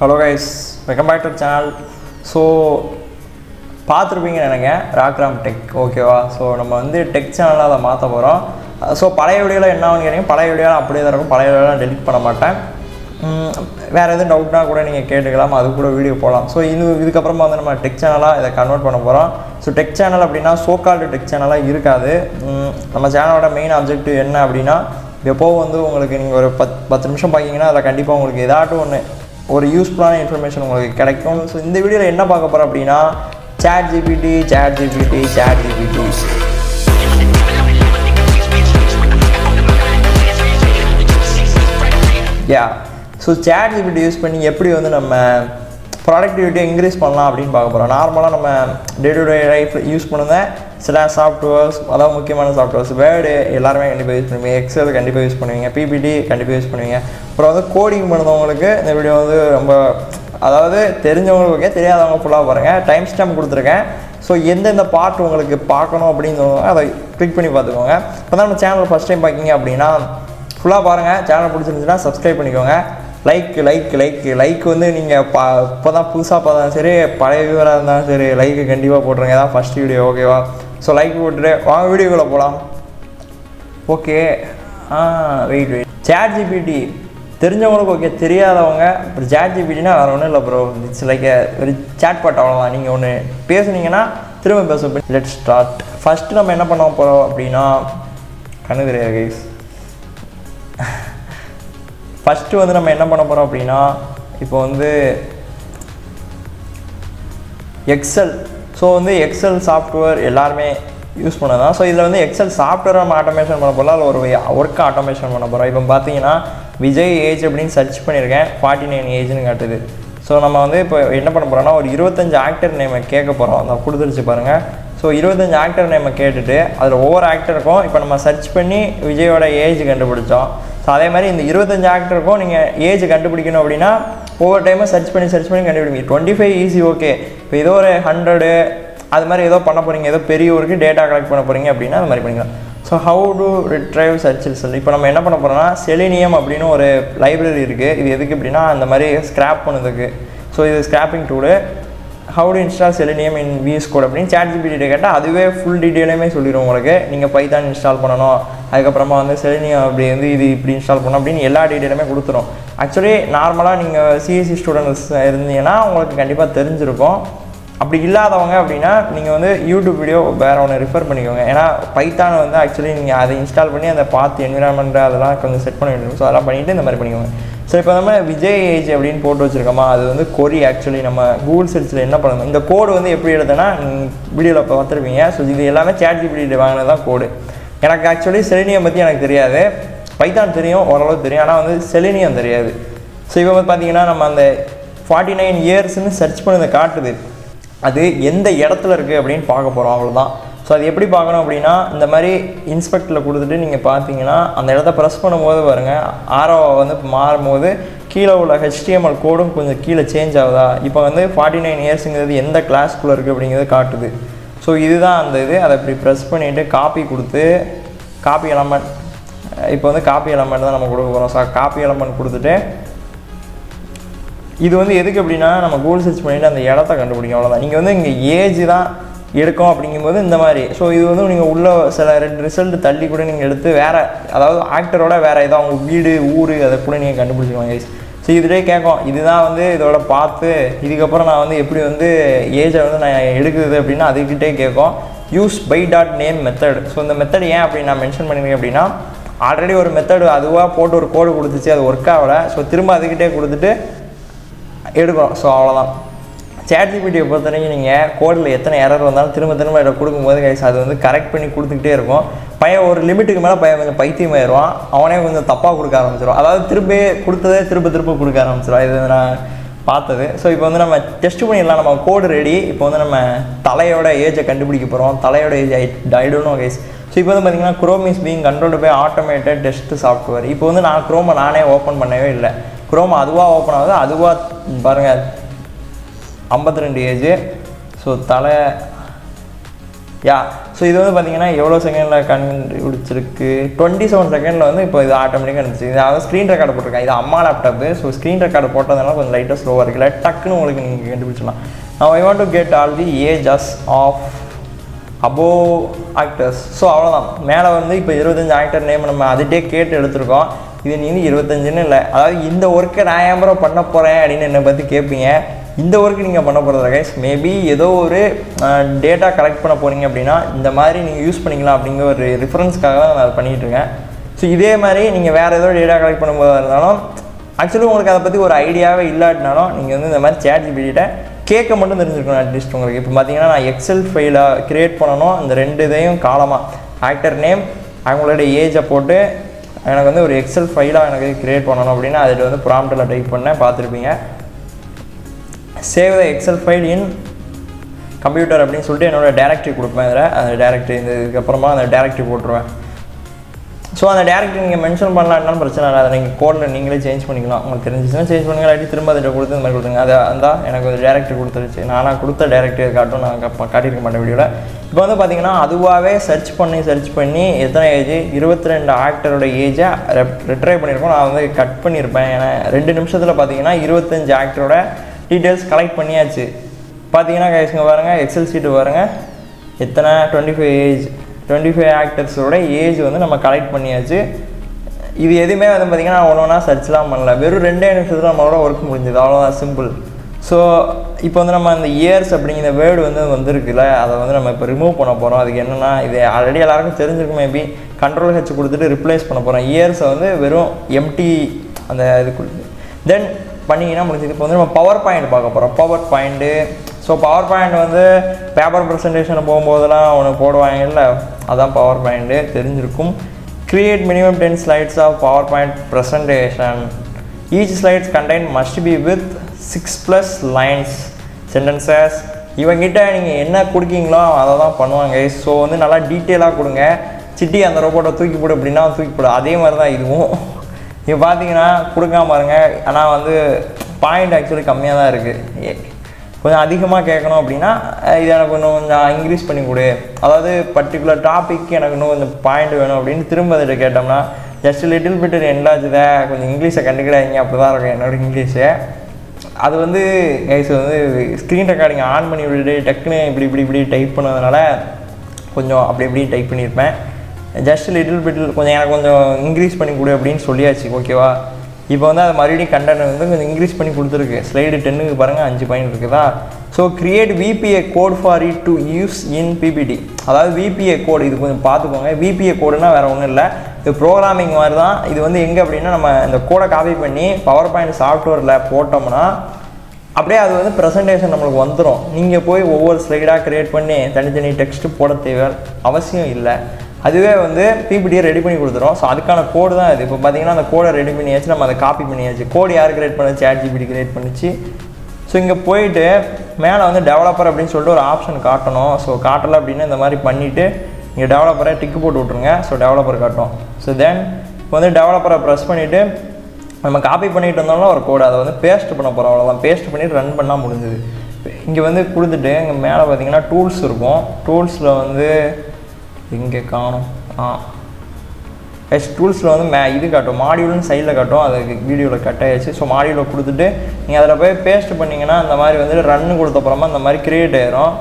Hello guys, welcome back to the channel. So பார்த்துருப்பீங்கன்னு நினைக்கிறேன் ராக்ராம் tech ஓகேவா. ஸோ நம்ம வந்து டெக் சேனலாக அதை மாற்ற போகிறோம். ஸோ பழைய வீடியோவில் என்ன கேட்டீங்க, பழைய வீடியோவில் அப்படியே தான் இருக்கும். பழைய வீடியோலாம் டெலிட் பண்ண மாட்டேன். வேறு எதுவும் டவுட்னா கூட நீங்கள் கேட்டுக்கலாம், அது கூட வீடியோ போகலாம். ஸோ இதுக்கப்புறமா வந்து நம்ம டெக் சேனலாக இதை கன்வெர்ட் பண்ண போகிறோம். ஸோ டெக் சேனல் அப்படின்னா சோகால்டு டெக் சேனலாக இருக்காது. நம்ம சேனலோட மெயின் ஆப்ஜெக்டிவ் என்ன அப்படின்னா, எப்போவும் வந்து உங்களுக்கு நீங்கள் ஒரு 10 நிமிஷம் பார்க்கிங்கன்னா அதில் கண்டிப்பாக உங்களுக்கு ஏதாட்டும் ஒரு யூஸ்ஃபுல்லான இன்ஃபர்மேஷன் உங்களுக்கு கிடைக்கும். ஸோ இந்த வீடியோவில் என்ன பார்க்க போகிறோம் அப்படின்னா, ChatGPT. ஸோ ChatGPT யூஸ் பண்ணி எப்படி வந்து நம்ம ப்ராடக்டிவிட்டியை இன்க்ரீஸ் பண்ணலாம் அப்படின்னு பார்க்க போகிறோம். நார்மலாக நம்ம day to day life use பண்ணுங்க சில சாஃப்ட்வேர்ஸ், அதாவது முக்கியமான சாஃப்ட்வேர்ஸ். வேர்டு எல்லாருமே கண்டிப்பாக யூஸ் பண்ணுவீங்க, எக்ஸல் கண்டிப்பாக யூஸ் பண்ணுவீங்க, பிபிடி கண்டிப்பாக யூஸ் பண்ணுவீங்க. அப்புறம் வந்து கோடிங் பண்ணுறவங்களுக்கு இந்த வீடியோ வந்து ரொம்ப, அதாவது தெரிஞ்சவங்களுக்கு தெரியாதவங்க ஃபுல்லாக பாருங்கள். டைம் ஸ்டாம்ப் கொடுத்துருக்கேன். ஸோ எந்தெந்த பார்ட் உங்களுக்கு பார்க்கணும் அப்படின்னு அதை கிளிக் பண்ணி பார்த்துக்கோங்க. இப்போ தான் நம்ம சேனல் ஃபஸ்ட் டைம் பார்க்கிங்க அப்படின்னா ஃபுல்லாக பாருங்கள். சேனல் பிடிச்சிருந்துச்சுன்னா சப்ஸ்கிரைப் பண்ணிக்கோங்க. லைக் வந்து நீங்கள் இப்போ தான் புதுசாக பார்த்தாலும் சரி, பழைய வியூவராக இருந்தாலும் சரி, லைக்கு கண்டிப்பாக போட்டுருங்க. தான் ஃபஸ்ட் வீடியோ ஓகேவா. ஸோ லைக் போட்டுட்டு வாங்க வீடியோக்குள்ளே போகலாம். ஓகே, வெயிட் ChatGPT தெரிஞ்சவங்களுக்கு ஓகே, தெரியாதவங்க இப்போ ChatGPTனா வேறு ஒன்றும் இல்லை ப்ரோ, இட்ஸ் லைக் ஒரு சேட் பாட், அவ்வளோதான். நீங்கள் ஒன்று பேசுனீங்கன்னா திரும்ப பேச. Let's start. ஃபஸ்ட்டு நம்ம என்ன பண்ண போகிறோம் அப்படின்னா, கண்ணு தெரியாது கைஸ். ஃபஸ்ட்டு வந்து நம்ம என்ன பண்ண போகிறோம் அப்படின்னா, இப்போ வந்து எக்ஸல். ஸோ வந்து எக்ஸல் சாஃப்ட்வேர் எல்லாருமே யூஸ் பண்ணதான். ஸோ இதில் வந்து எக்ஸல் சாஃப்ட்வேர் நம்ம ஆட்டோமேஷன் பண்ண போகலாம், அதில் ஒரு ஒர்க்கை ஆட்டோமேஷன் பண்ண போகிறோம். இப்போ பார்த்தீங்கன்னா விஜய் ஏஜ் அப்படின்னு சர்ச் பண்ணியிருக்கேன், 49 ஏஜ்னு காட்டுது. ஸோ நம்ம வந்து இப்போ என்ன பண்ண போகிறோம்னா, ஒரு 25 ஆக்டர் நேமை கேட்க போகிறோம். அதை கொடுத்துருச்சு பாருங்கள். ஸோ 25 ஆக்டர் நேமை கேட்டுட்டு அதில் ஒவ்வொரு ஆக்டருக்கும் இப்போ நம்ம சர்ச் பண்ணி விஜயோட ஏஜ் கண்டுபிடிச்சோம். ஸோ அதே மாதிரி இந்த 25 ஆக்டருக்கும் நீங்கள் ஏஜ் கண்டுபிடிக்கணும் அப்படின்னா ஒவ்வொரு டைமும் சர்ச் பண்ணி கண்டுபிடிங்க. 25 ஈஸி ஓகே. இப்போ ஏதோ ஒரு 100 அது மாதிரி ஏதோ பண்ண போகிறீங்க, ஏதோ பெரிய ஊருக்கு டேட்டா கலெக்ட் பண்ண போகிறீங்க அப்படின்னா அது மாதிரி பண்ணிக்கலாம். So how to retrieve search result. இப்போ நம்ம என்ன பண்ண போகிறோம்னா, செலினியம் அப்படின்னு ஒரு லைப்ரரி இருக்குது. இது எதுக்கு அப்படின்னா அந்த மாதிரி ஸ்க்ராப் பண்ணுறதுக்கு. ஸோ இது scraping tool. How to install selenium in VS code அப்படின்னு ChatGPT கேட்டால் அதுவே ஃபுல் டீட்டெயிலுமே சொல்லிடும் உங்களுக்கு. நீங்கள் பைத்தான் இன்ஸ்டால் பண்ணணும், அதுக்கப்புறமா வந்து செலினியம் அப்படி வந்து இது இப்படி இன்ஸ்டால் பண்ணணும் அப்படின்னு எல்லா டீட்டெயிலுமே கொடுத்துரும். ஆக்சுவலி நார்மலாக நீங்கள் சிஎஸ்சி ஸ்டூடெண்ட்ஸ் இருந்தீங்கன்னா உங்களுக்கு கண்டிப்பாக தெரிஞ்சிருக்கும். அப்படி இல்லாதவங்க அப்படின்னா நீங்கள் வந்து யூடியூப் வீடியோ வேறு ஒன்று ரிஃபர் பண்ணிக்கோங்க. ஏன்னா பைத்தான் வந்து ஆக்சுவலி நீங்கள் அதை இன்ஸ்டால் பண்ணி அதை பார்த்து என்விரான்மெண்ட்டு அதெல்லாம் கொஞ்சம் செட் பண்ண வேண்டியிருக்கும். ஸோ அதெல்லாம் பண்ணிவிட்டு இந்த மாதிரி பண்ணிக்கோங்க. ஸோ இப்போ நம்ம விஜய் ஏஜ் அப்படின்னு போட்டு வச்சுருக்கோமா, அது வந்து கொரி. ஆக்சுவலி நம்ம கூகுள் சர்ச்சில் என்ன பண்ணணும், இந்த கோடு வந்து எப்படி எழுதுனா வீடியோவில் இப்போ பார்த்துருப்பீங்க. ஸோ இது எல்லாமே ChatGPT வாங்கினது தான் கோடு. எனக்கு ஆக்சுவலி செலினியம் பற்றி எனக்கு தெரியாது, பைத்தான் தெரியும், ஓரளவு தெரியும், ஆனால் வந்து செலினியம் தெரியாது. ஸோ இப்போ வந்து பார்த்தீங்கன்னா நம்ம அந்த 49 இயர்ஸ்ன்னு சர்ச் பண்ணதை காட்டுது. அது எந்த இடத்துல இருக்குது அப்படின்னு பார்க்க போகிறோம், அவ்வளோதான். ஸோ அது எப்படி பார்க்கணும் அப்படின்னா, இந்த மாதிரி இன்ஸ்பெக்டில் கொடுத்துட்டு நீங்கள் பார்த்தீங்கன்னா அந்த இடத்த ப்ரெஸ் பண்ணும்போது பாருங்கள், ஆரோ வந்து மாறும்போது கீழே உள்ள HTML கோடும் கொஞ்சம் கீழே சேஞ்ச் ஆகுதா. இப்போ வந்து 49 இயர்ஸுங்கிறது எந்த கிளாஸ்க்குள்ளே இருக்குது அப்படிங்கிறது காட்டுது. ஸோ இதுதான் அந்த இது. அதை இப்படி ப்ரெஸ் பண்ணிவிட்டு காப்பி கொடுத்து, காப்பி எலமெண்ட், இப்போ வந்து காப்பி எலமெண்ட் தான் நம்ம கொடுக்க போகிறோம். ஸோ காப்பி எலமெண்ட் கொடுத்துட்டு, இது வந்து எதுக்கு அப்படின்னா நம்ம கூகுள் சர்ச் பண்ணிவிட்டு அந்த இடத்த கண்டுபிடிக்கும், அவ்வளோதான். நீங்கள் வந்து இங்கே ஏஜ் தான் எடுக்கும் அப்படிங்கும்போது இந்த மாதிரி. ஸோ இது வந்து நீங்கள் உள்ள சில 2 ரிசல்ட் தள்ளி கூட நீங்கள் எடுத்து வேறு, அதாவது ஆக்டரோட வேறு ஏதோ அவங்க வீடு ஊர் அதை கூட நீங்கள் கண்டுபிடிச்சிக்கோங்க. ஸோ இதுலேயே கேட்கும், இதுதான் வந்து இதோட பார்த்து இதுக்கப்புறம் நான் வந்து எப்படி வந்து ஏஜை வந்து நான் எடுக்குது அப்படின்னா அதுக்கிட்டே கேட்கும். Use by dot name method. So இந்த மெத்தட் ஏன் அப்படி நான் மென்ஷன் பண்ணியிருக்கேன் அப்படின்னா, ஆல்ரெடி ஒரு மெத்தடு அதுவாக போட்டு ஒரு கோடு கொடுத்துச்சு, அது ஒர்க் ஆகலை. ஸோ திரும்ப அதுக்கிட்டே கொடுத்துட்டு எடுக்கிறோம். ஸோ அவ்வளோதான். ChatGPTயை பொறுத்த வரைக்கும் நீங்கள் கோடில் எத்தனை எரர் வந்தாலும் திரும்ப இதை கொடுக்கும்போது கைஸ் அது வந்து கரெக்ட் பண்ணி கொடுத்துக்கிட்டே இருக்கும். பையன் ஒரு லிமிட்டுக்கு மேலே பையன் கொஞ்சம் பைத்தியமாயிடுவான், அவனே கொஞ்சம் தப்பாக கொடுக்க ஆரம்பிச்சிடும். அதாவது திரும்ப கொடுத்ததே திரும்ப கொடுக்க ஆரம்பிச்சிடும். இது நான் பார்த்தது. ஸோ இப்போ வந்து நம்ம டெஸ்ட் பண்ணிடலாம். நம்ம கோடு ரெடி. இப்போ வந்து நம்ம தலையோட ஏஜை கண்டுபிடிக்க போகிறோம். தலையோட ஏஜ் ஆகிடணும் கைஸ். ஸோ இப்போ வந்து பார்த்தீங்கன்னா Chrome is being controlled by automated test software. இப்போ வந்து நான் குரோமை நானே ஓப்பன் பண்ணவே இல்லை, குரோம் அதுவாக ஓப்பன் ஆகுது. அதுவாக பாருங்கள் 52 ஏஜ். ஸோ தலை ஸோ இது வந்து பார்த்தீங்கன்னா எவ்வளோ செகண்டில் கண்டுபிடிச்சிருக்கு, 27 செகண்டில் வந்து இப்போ இது ஆட்டோமேட்டிக்காக இருந்துச்சு. இது அதாவது ஸ்க்ரீன் ரெக்கார்டு போட்டிருக்கேன். இது அம்மா லேப்டாப்பு. ஸோ ஸ்க்ரீன் ரெக்கார்டு போட்டதுனால கொஞ்சம் லைட்டாக ஸ்லோவாக இருக்குல்ல, டக்குன்னு உங்களுக்கு நீங்கள் கண்டுபிடிச்சிடலாம். Now I want to get all the ages of above actors. So அவ்வளோதான். மேலே வந்து இப்போ 25 ஆக்டர் நேம் நம்ம அதுகிட்டே கேட்டு எடுத்துருக்கோம். இது நீங்கள் 25ன்னு இல்லை, அதாவது இந்த ஒர்க்கை நான் ஏன் ப்ரோ பண்ண போகிறேன் அப்படின்னு என்னை பற்றி கேட்பீங்க. இந்த ஒர்க்கு நீங்கள் பண்ண போகிறதில்ல கைஸ். மேபி ஏதோ ஒரு டேட்டா கலெக்ட் பண்ண போகிறீங்க அப்படின்னா இந்த மாதிரி நீங்கள் யூஸ் பண்ணிக்கலாம் அப்படிங்கிற ஒரு ரிஃபரன்ஸ்க்காக தான் நான் அதை பண்ணிகிட்ருக்கேன். ஸோ இதே மாதிரி நீங்கள் வேறு ஏதோ டேட்டா கலெக்ட் பண்ணும்போது இருந்தாலும் ஆக்சுவலி உங்களுக்கு அதை பற்றி ஒரு ஐடியாவே இல்லாட்டினாலும் நீங்கள் வந்து இந்த மாதிரி ChatGPT கேட்க மட்டும் தெரிஞ்சிருக்கணும் அட்லீஸ்ட் உங்களுக்கு. இப்போ பார்த்தீங்கன்னா நான் எக்ஸல் ஃபைலாக க்ரியேட் பண்ணணும். இந்த 2 இதையும் காலமாக ஆக்டர் நேம் அவங்களோட ஏஜை போட்டு எனக்கு வந்து ஒரு எக்ஸல் ஃபைலாக எனக்கு க்ரியேட் பண்ணணும் அப்படின்னா அதில் வந்து ப்ராம்ப்டில் டைப் பண்ணேன், பார்த்துருப்பீங்க. Save the excel file in computer அப்படின்னு சொல்லிட்டு என்னோடய டேரக்டரி கொடுப்பேன். இதில் அந்த டேரக்டரி இதுக்கப்புறமா அந்த டேரக்டரி போட்டுருவேன். ஸோ அந்த டேரக்டரி நீங்கள் மென்ஷன் பண்ணலான்னாலும் பிரச்சனை இல்லை, அதை நீங்கள் கோடில் நீங்களே சேஞ்ச் பண்ணிக்கலாம். உங்களுக்கு தெரிஞ்சிச்சுன்னா சேஞ்ச் பண்ணுங்க, இல்லாட்டி திரும்ப அதில் கொடுத்து இந்த மாதிரி கொடுத்துங்க. அதை இருந்தால் எனக்கு ஒரு டேரக்டரி கொடுத்துருச்சு. நானாக கொடுத்த டேரக்டரி காட்டும் நான் காட்டியிருக்க மாட்டேன் வீடியோவில். இப்போ வந்து பார்த்தீங்கன்னா அதுவாகவே சர்ச் பண்ணி எத்தனை ஏஜ் 22 ஆக்டரோட ஏஜை ரிட்ரைவ் பண்ணியிருக்கோம். நான் வந்து கட் பண்ணியிருப்பேன். ஏன்னா 2 நிமிஷத்தில் பார்த்தீங்கன்னா 25 ஆக்டரோட டீட்டெயில்ஸ் கலெக்ட் பண்ணியாச்சு. பார்த்தீங்கன்னா கைஸுங்க பாருங்கள், எக்ஸல் சீட்டு பாருங்கள், எத்தனை 25 ஆக்டர்ஸோட ஏஜ் வந்து நம்ம கலெக்ட் பண்ணியாச்சு. இது எதுவுமே வந்து பார்த்திங்கன்னா நான் ஒன்றா சர்ச்லாம் பண்ணல, வெறும் 2 நிமிஷத்தில் நம்மளோட ஒர்க் முடிஞ்சது, அவ்வளோதான், சிம்பிள். ஸோ இப்போ வந்து நம்ம அந்த இயர்ஸ் அப்படிங்கிற வேர்டு வந்து வந்துருக்குல்ல, அதை வந்து நம்ம இப்போ ரிமூவ் பண்ண போகிறோம். அதுக்கு என்னென்னா இது ஆல்ரெடி எல்லாருக்கும் தெரிஞ்சிருக்கும், மேபி Ctrl+H கொடுத்துட்டு ரிப்ளேஸ் பண்ண போகிறோம். இயர்ஸை வந்து வெறும் எம்டி அந்த இது கொடுத்து தென் பண்ணிங்கன்னா முடிஞ்சது. இப்போ வந்து நம்ம பவர் பாயிண்ட் பார்க்க போகிறோம். Power point, so power point வந்து பேப்பர் ப்ரெசன்டேஷனை போகும்போதெல்லாம் அவனுக்கு போடுவாங்க இல்லை, அதான் பவர் பாயிண்ட்டு தெரிஞ்சிருக்கும். Create minimum 10 slides of power point presentation. Each slides content must be with 6+ lines sentences. இவங்கிட்ட நீங்கள் என்ன கொடுக்கீங்களோ அதை தான் பண்ணுவாங்க. ஸோ வந்து நல்லா டீட்டெயிலாக கொடுங்க. சிட்டி அந்த ரோபோட்டை தூக்கி போடு அப்படின்னா தூக்கி போடு, அதே மாதிரி தான் இதுவும். இப்போ பார்த்தீங்கன்னா கொடுக்காம பாருங்க, ஆனால் வந்து பாயிண்ட் ஆக்சுவலி கம்மியாக தான் இருக்குது. கொஞ்சம் அதிகமாக கேட்கணும் அப்படின்னா இது எனக்கு இன்னும் கொஞ்சம் இன்க்ரீஸ் பண்ணி கொடு, அதாவது பர்டிகுலர் டாபிக் எனக்கு இன்னும் கொஞ்சம் பாயிண்ட் வேணும் அப்படின்னு திரும்ப அதில் கேட்டோம்னா ஜஸ்ட் லிட்டில் பிட் என்னாச்சுதே, கொஞ்சம் இங்கிலீஷை கண்டுக்கிறாங்க, அப்படி தான் இருக்கும் என்னோடய இங்கிலீஷு. அது வந்து கைஸ் வந்து ஸ்க்ரீன் ரெக்கார்டிங் ஆன் பண்ணி விட்டுட்டு டக்குன்னு இப்படி டைப் பண்ணதுனால கொஞ்சம் அப்படி டைப் பண்ணியிருப்பேன். ஜஸ்ட் லிட்டில் பிட் கொஞ்சம் எனக்கு கொஞ்சம் இன்க்ரீஸ் பண்ணி கொடு அப்படின்னு சொல்லியாச்சு, ஓகேவா. இப்போ வந்து அது மறுபடியும் கண்டென்ட் வந்து கொஞ்சம் இன்க்ரீஸ் பண்ணி கொடுத்துருக்கு. ஸ்லைடு 10க்கு பாருங்கள் 5 பாயிண்ட் இருக்குதா. So create VPA code for it to use in PPT. அதாவது VPA கோடு, இது கொஞ்சம் பார்த்துக்கோங்க. VPA கோடுனா வேறு ஒன்றும் இல்லை, இது ப்ரோக்ராமிங் மாதிரி தான். இது வந்து எங்கே அப்படின்னா நம்ம இந்த கோடை காப்பி பண்ணி பவர் பாயிண்ட் சாஃப்ட்வேரில் போட்டோம்னா அப்படியே அது வந்து ப்ரெசன்டேஷன் நம்மளுக்கு வந்துடும். நீங்கள் போய் ஒவ்வொரு ஸ்லைடாக க்ரியேட் பண்ணி தனித்தனி டெக்ஸ்ட்டு போட தேவை அவசியம் இல்லை. அதுவே வந்து PPTயை ரெடி பண்ணி கொடுத்துரும். ஸோ அதுக்கான கோடு தான் இது. இப்போ பார்த்தீங்கன்னா அந்த கோடை ரெடி பண்ணியாச்சு, நம்ம அதை காப்பி பண்ணியாச்சு. கோடு யார் கிரியேட் பண்ணது? ChatGPT கிரியேட் பண்ணிச்சு. ஸோ இங்கே போயிட்டு மேலே வந்து டெவலப்பர் அப்படின்னு சொல்லிட்டு ஒரு ஆப்ஷன் காட்டணும். ஸோ காட்டலை அப்படின்னா இந்த மாதிரி பண்ணிவிட்டு இங்கே டெவலப்பரை டிக்கு போட்டு விட்ருங்க. ஸோ டெவலப்பர் காட்டும். ஸோ தென் இப்போ வந்து டெவலப்பரை ப்ரெஸ் பண்ணிவிட்டு நம்ம காப்பி பண்ணிட்டு வந்தோம்னா ஒரு கோடு, அதை வந்து பேஸ்ட் பண்ண போகிறோம், அவ்வளோதான். பேஸ்ட் பண்ணிவிட்டு ரன் பண்ணால் முடிஞ்சுது. இங்கே வந்து கொடுத்துட்டு இங்கே மேலே பார்த்தீங்கன்னா டூல்ஸ் இருக்கும். டூல்ஸில் வந்து இங்கே காணும், டூல்ஸில் வந்து இது காட்டும், மாடியூல்னு சைடில் காட்டும். அதுக்கு வீடியோவில் கட் ஆகிடுச்சு. ஸோ மாடியூலில் கொடுத்துட்டு நீங்கள் அதில் போய் பேஸ்ட் பண்ணிங்கன்னா அந்த மாதிரி வந்து ரன்னு கொடுத்தப்புறமா அந்த மாதிரி க்ரியேட் ஆயிரும்.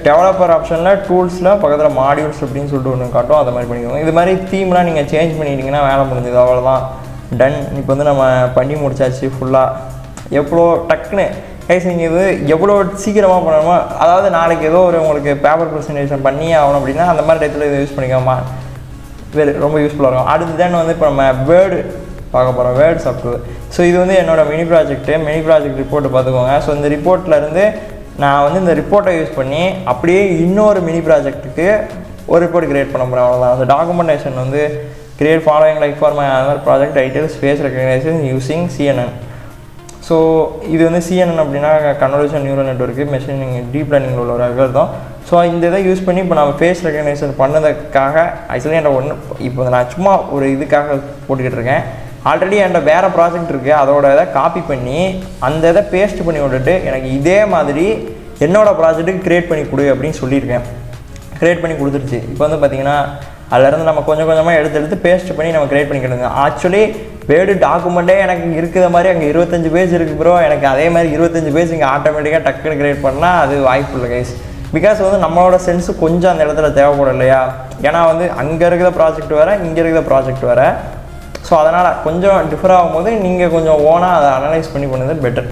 டெவலப்பர் ஆப்ஷனில் டூல்ஸில் பக்கத்தில் மாடியூல்ஸ் அப்படின்னு சொல்லிட்டு ஒன்று காட்டும், அதை மாதிரி பண்ணிக்கோங்க. இது மாதிரி தீம்லாம் நீங்கள் சேஞ்ச் பண்ணிட்டீங்கன்னா வேலை முடிஞ்சது, அவ்வளோதான், டன். இப்போ வந்து நம்ம பண்ணி முடிச்சாச்சு ஃபுல்லாக. எவ்வளோ டக்குன்னு கைஸ் நீங்கள் இது எவ்வளோ சீக்கிரமாக பண்ணணுமோ, அதாவது நாளைக்கு ஏதோ ஒரு உங்களுக்கு பேப்பர் ப்ரெசன்டேஷன் பண்ணியே ஆகணும் அப்படின்னா அந்த மாதிரி டயத்தில் இதை யூஸ் பண்ணிக்கோமா, ரொம்ப யூஸ்ஃபுல்லாக இருக்கும். அடுத்து தான் வந்து இப்போ நம்ம வேர்டு பார்க்க போகிறோம், வேர்ட் சாஃப்ட்வேர். ஸோ இது வந்து என்னோடய மினி ப்ராஜெக்ட் ரிப்போர்ட்டு பார்த்துக்கோங்க. ஸோ இந்த ரிப்போர்ட்லேருந்து நான் வந்து இந்த ரிப்போர்ட்டை யூஸ் பண்ணி அப்படியே இன்னொரு மினி ப்ராஜெக்ட்டுக்கு ஒரு ரிப்போர்ட் கிரியேட் பண்ண போகிறேன், அவ்வளோதான். அந்த டாக்குமெண்டேஷன் வந்து create following like for my other project titles face recognition using CNN. So இது வந்து CNN அப்படின்னா convolution neural network machining deep லேர்னிங்கில் உள்ள ஒரு அல்காரிதம். ஸோ இந்த இதை யூஸ் பண்ணி இப்போ நம்ம ஃபேஸ் ரெகக்னைசேஷன் பண்ணதுக்காக ஆக்சுவலி என்கிட்ட இப்போ நான் சும்மா ஒரு இதுக்காக போட்டுக்கிட்டு இருக்கேன். ஆல்ரெடி என்கிட்ட வேறு ப்ராஜெக்ட் இருக்குது, அதோட இதை காப்பி பண்ணி அந்த இதை பேஸ்ட் பண்ணி விட்டுட்டு எனக்கு இதே மாதிரி என்னோடய ப்ராஜெக்ட்டுக்கு க்ரியேட் பண்ணி கொடு அப்படின்னு சொல்லியிருக்கேன். க்ரியேட் பண்ணி கொடுத்துருச்சு. இப்போ வந்து பார்த்திங்கன்னா அதிலேருந்து நம்ம கொஞ்சம் கொஞ்சமாக எடுத்து பேஸ்ட் பண்ணி நம்ம க்ரியேட் பண்ணிக்கிடுங்க. ஆக்சுவலி வேர்டு டாக்குமெண்ட்டே எனக்கு இருக்கிற மாதிரி அங்கே 25 பேஜ் இருக்குது ப்ரோ, எனக்கு அதே மாதிரி 25 பேஜ் இங்கே ஆட்டோமேட்டிக்காக டக்குன்னு க்ரியேட் பண்ணால் அது வாய்ப்பு இல்லை கைஸ். பிகாஸ் வந்து நம்மளோட சென்ஸு கொஞ்சம் அந்த இடத்துல தேவைப்படும் இல்லையா? ஏன்னா வந்து அங்கே இருக்கிற ப்ராஜெக்ட் வேறு, இங்கே இருக்கிற ப்ராஜெக்ட் வேறு. ஸோ அதனால் கொஞ்சம் டிஃபர் ஆகும்போது நீங்கள் கொஞ்சம் ஓனாக அதை அனலைஸ் பண்ணி பண்ணது பெட்டர்.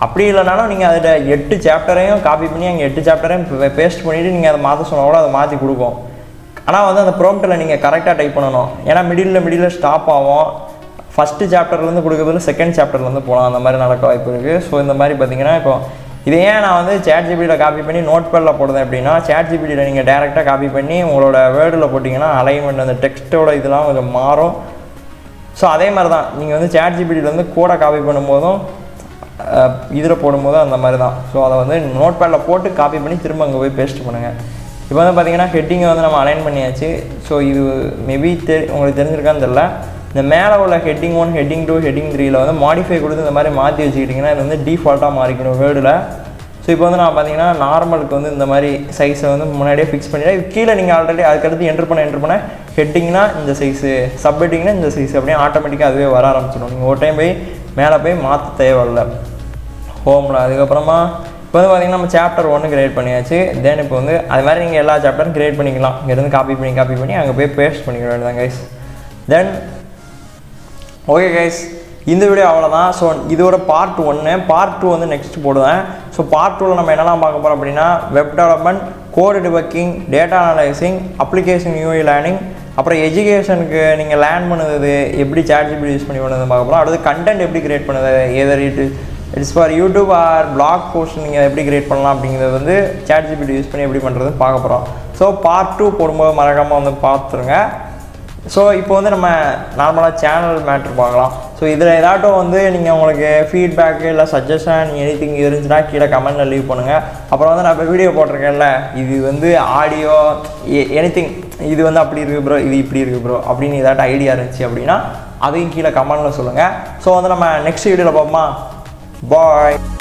அப்படி இல்லைனாலும் நீங்கள் அதில் 8 சாப்டரையும் காப்பி பண்ணி அங்கே 8 சாப்டரையும் பேஸ்ட் பண்ணிவிட்டு நீங்கள் அதை மாற்ற சொன்னால் கூட அதை மாற்றி கொடுக்கும். ஆனால் வந்து அந்த ப்ராம்ப்ட்டில் நீங்கள் கரெக்டாக டைப் பண்ணணும். ஏன்னா மிடில் ஸ்டாப் ஆகும். ஃபஸ்ட்டு சாப்டர்லேருந்து கொடுக்குறதுல செகண்ட் சாப்டர்லேருந்து போகலாம், அந்த மாதிரி நடக்க வாய்ப்பு இருக்குது. ஸோ இந்த மாதிரி பார்த்தீங்கன்னா இப்போ இதை ஏன் நான் வந்து ChatGPTயில் காப்பி பண்ணி நோட்பேடில் போடுறேன் அப்படின்னா, ChatGPTயில் நீங்கள் டேரெக்டாக காப்பி பண்ணி உங்களோட வேர்டில் போட்டிங்கன்னா அலைன்மெண்ட் அந்த டெக்ஸ்ட்டோட இதெல்லாம் கொஞ்சம் மாறும். ஸோ அதே மாதிரி தான் நீங்கள் வந்து ChatGPTலேருந்து கோடை காப்பி பண்ணும்போதும் இதில் போடும்போதும் அந்த மாதிரி தான். ஸோ அதை வந்து நோட்பேடில் போட்டு காப்பி பண்ணி திரும்ப அங்கே போய் பேஸ்ட் பண்ணுங்கள். இப்போ வந்து பார்த்திங்கன்னா ஹெட்டிங்கை வந்து நம்ம அலைன் பண்ணியாச்சு. ஸோ இது மேபி உங்களுக்கு தெரிஞ்சிருக்கான்னு தெரியல. இந்த மேலே உள்ள ஹெட்டிங் 1, ஹெட்டிங் 2, ஹெட்டிங் 3ல் வந்து மாடிஃபை கொடுத்து இந்த மாதிரி மாற்றி வச்சுக்கிட்டிங்கன்னா இது வந்து டிஃபால்ட்டாக மாறிக்கணும் வேர்டில். ஸோ இப்போ வந்து நான் பார்த்தீங்கன்னா நார்மலுக்கு வந்து இந்த மாதிரி சைஸை வந்து முன்னாடியே ஃபிக்ஸ் பண்ணிவிட்டேன். இது கீழே நீங்கள் ஆல்ரெடி அதுக்கடுத்து என்ட்ரு பண்ண ஹெட்டிங்னா இந்த சைஸு, சப் ஹெட்டிங்னா இந்த சைஸு அப்படியே ஆட்டோமேட்டிக்காக அதுவே வர ஆரம்பிச்சிடும். நீங்கள் ஒரு டைம் போய் மேலே போய் மாற்ற தேவையில்லை ஹோமில். அதுக்கப்புறமா இப்போ வந்து பார்த்திங்கன்னா நம்ம சாப்டர் 1 க்ரியேட் பண்ணியாச்சு. தென் இப்போ வந்து அது மாதிரி நீங்கள் எல்லா சாப்டரும் க்ரியேட் பண்ணிக்கலாம். இங்கேருந்து காப்பி பண்ணி அங்கே போய் பேஸ்ட் பண்ணிக்க வேண்டியதான் கைஸ். தென் ஓகே கைஸ், இந்த வீடியோ அவ்வளோதான். ஸோ இதோட பார்ட் 1. பார்ட் 2 வந்து நெக்ஸ்ட் போடுவேன். ஸோ பார்ட் 2ல் நம்ம என்னெல்லாம் பார்க்க போகிறோம் அப்படின்னா web development, code debugging, data analysing, application UI learning, அப்புறம் எஜுகேஷனுக்கு நீங்கள் லேர்ன் பண்ணுறது எப்படி ChatGPT யூஸ் பண்ணி பண்ணுறது பார்க்க போகிறோம். அடுத்து கண்டென்ட் எப்படி க்ரியேட் பண்ணுறது, either it's for YouTube or blog post நீங்கள் எப்படி க்ரியேட் பண்ணலாம் அப்படிங்கிறது வந்து ChatGPT யூஸ் பண்ணி எப்படி பண்ணுறதுன்னு பார்க்க போகிறோம். ஸோ பார்ட் 2 போடும்போது மறக்காமல் வந்து பார்த்துருங்க. ஸோ இப்போ வந்து நம்ம நார்மலாக சேனல் மேட்ரு பார்க்கலாம். ஸோ இதில் ஏதாட்டும் வந்து நீங்கள் உங்களுக்கு ஃபீட்பேக்கு இல்லை சஜஷன் எனிதிங் இருந்துச்சுன்னா கீழே கமெண்ட்டில் லீவ் பண்ணுங்கள். அப்புறம் வந்து நான் இப்போ வீடியோ போட்டிருக்கேன்ல, இது வந்து ஆடியோ எனிதிங் இது வந்து அப்படி இருக்குது ப்ரோ, இது இப்படி இருக்குது ப்ரோ அப்படின்னு ஏதாட்டும் ஐடியா இருந்துச்சு அப்படின்னா அதையும் கீழே கமெண்ட்டில் சொல்லுங்கள். ஸோ வந்து நம்ம நெக்ஸ்ட் வீடியோவில் பார்ப்போமா. Bye.